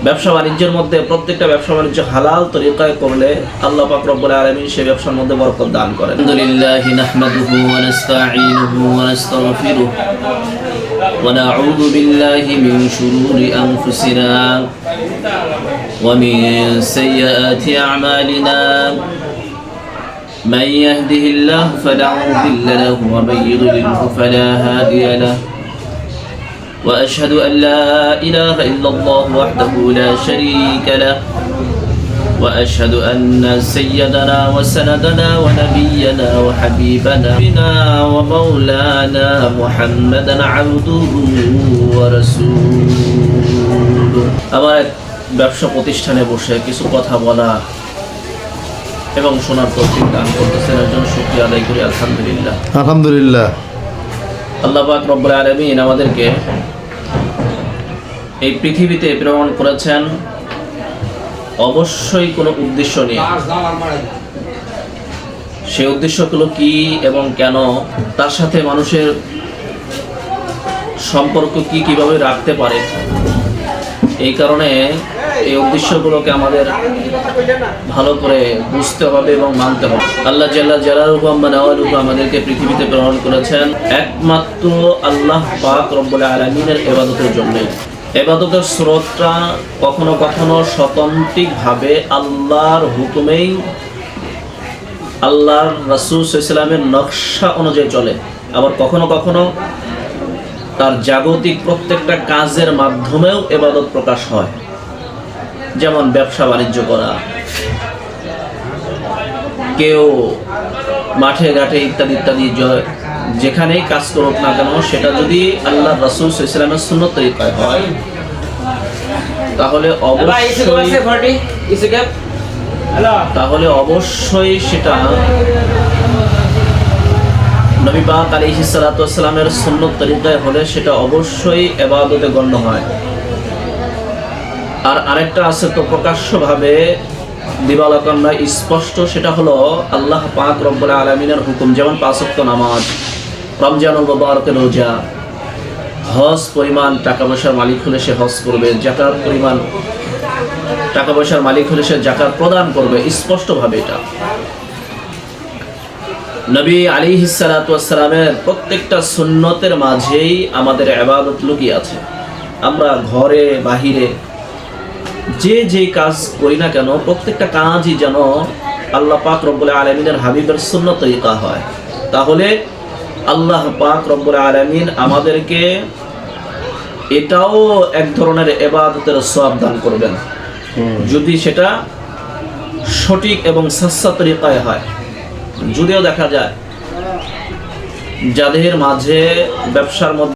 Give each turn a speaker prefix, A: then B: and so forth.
A: ব্যবসা বাণিজ্যের মধ্যে প্রত্যেকটা ব্যবসা বাণিজ্য হালাল তরিকায় করলে আল্লাহ পাক রব্বুল আলামিন সেই ব্যবসার মধ্যে বরকত দান করেন। আলহামদুলিল্লাহি নাহমাদুহু ওয়া নাস্তাঈনুহু ওয়া নাস্তাগফিরুহু ওয়া নাউযু বিল্লাহি মিন শুরুরি আনফুসিনা ওয়া মিন সাইয়্যাতি আ'মালিনা মান ইয়াহদিহিল্লাহু ফালা মুদিল্লা লাহু ওয়া মান ইউদ্লিলহু ফালা হাদিয়া লাহু وأشهد أن لا إله إلا الله وحده لا شريك له وأشهد أن سيدنا وسندنا ونبينا وحبيبنا ومولانا محمدا عبده ورسوله আমার ব্যবসা প্রতিষ্ঠানে বসে কিছু কথা বলা এবং শোনার তৌফিক দান করতেছেন এর জন্য শুকরিয়া আদায় করি। আলহামদুলিল্লাহ
B: আলহামদুলিল্লাহ।
A: আল্লাহ পাক রব্বুল আলামিন আমাদেরকে এই পৃথিবীতে প্রেরণ করেছেন অবশ্যই কোনো উদ্দেশ্য নিয়ে। সেই উদ্দেশ্যগুলো কি এবং কেন, তার সাথে মানুষের সম্পর্ক কি কিভাবে রাখতে পারে, এই কারণে এই উদ্দেশ্যগুলোকে আমাদের ভালো করে বুঝতে হবে এবং মানতে হবে। আল্লাহ জাল্লা জালালুহু ওয়া নাওয়ালুহু আমাদেরকে পৃথিবীতে প্রেরণ করেছেন একমাত্র আল্লাহ পাক রব্বুল আলামিনের ইবাদতের জন্য। ইবাদতের স্রোতটা কখনো কখনো স্বতন্ত্রিকভাবে আল্লাহর হুকুমেই আল্লাহর রাসূল সাল্লাল্লাহু আলাইহি ওয়াসাল্লামের নকশা অনুযায়ী চলে, আবার কখনো কখনো তার জাগতিক প্রত্যেকটা কাজের মাধ্যমেও ইবাদত প্রকাশ হয়। যেমন ব্যবসা বাণিজ্য করা, কেউ মাঠে ঘাটে ইত্যাদি ইত্যাদি যেখানেই কাজ করুক না কেন, সেটা যদি আল্লাহ রাসূল সাল্লাল্লাহু আলাইহি ওয়াসাল্লামের সুন্নত তরিকায় হয় তাহলে অবশ্যই সেটা নবী পাক আলাইহিস সালাতু ওয়াস সালামের সুন্নত তরিকায় হলে সেটা অবশ্যই ইবাদতে গণ্য হয়। আর আরেকটা আছে তো প্রকাশ্যভাবে দিবালোচনা স্পষ্ট, সেটা হলো আল্লাহ পাক রব্বুল আলামিনের হুকুম। যেমন 5 ওয়াক্ত নামাজ, রমজানুল মুবারকের রোজা, হজ পরিমাণ টাকা পয়সার মালিক হলে সে হজ করবে, যাকাত পরিমাণ টাকা পয়সার মালিক হলে সে যাকাত প্রদান করবে, স্পষ্টভাবে এটা। নবী আলাইহিস সালাতু ওয়াস সালামের প্রত্যেকটা সুন্নতের মাঝেই আমাদের ইবাদত লুকিয়ে আছে। আমরা ঘরে বাহিরে যে কাজ করি না কেন, প্রত্যেকটা কাজই যেন আল্লাহ পাক রব্বুল আলামিনের হাবিবের সুন্নত তরিকা হয়, তাহলে আল্লাহ পাক রব্বুল আলামিন আমাদেরকে এটাও এক ধরনের ইবাদতের সওয়াব দান করবেন যদি সেটা সঠিক এবং সাচ্চা তরিকায় হয়। যদিও দেখা যায় যাদের মাঝে ব্যবসার মধ্যে